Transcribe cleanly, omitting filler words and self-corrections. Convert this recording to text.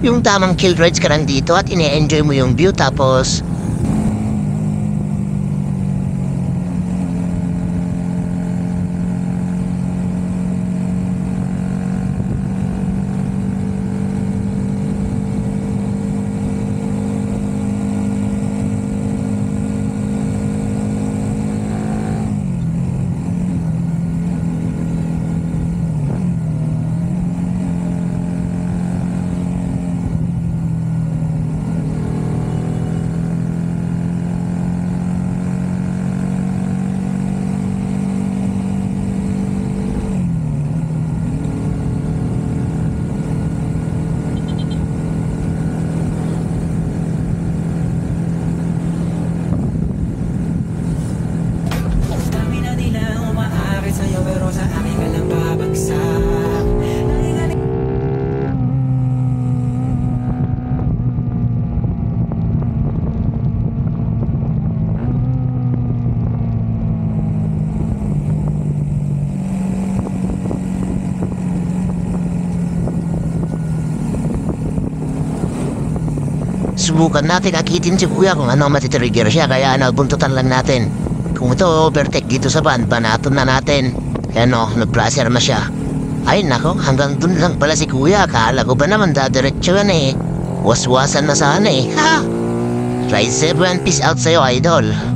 Yung tamang chill rides ka lang dito at ine-enjoy mo yung view tapos Dami na nila umaakit sa'yo pero sa akin ka lang babagsak. subukan natin akitin si kuya kung ano matitrigger siya kaya buntutan lang natin. Kung ito overtake dito sa van, banaton na natin. Kaya nag-placer na siya. Ay nako, hanggang dun lang pala si kuya. Akala ko ba naman dadiretso yan eh. Waswasan na sana eh. Ha! Ride 7, peace out sa'yo idol.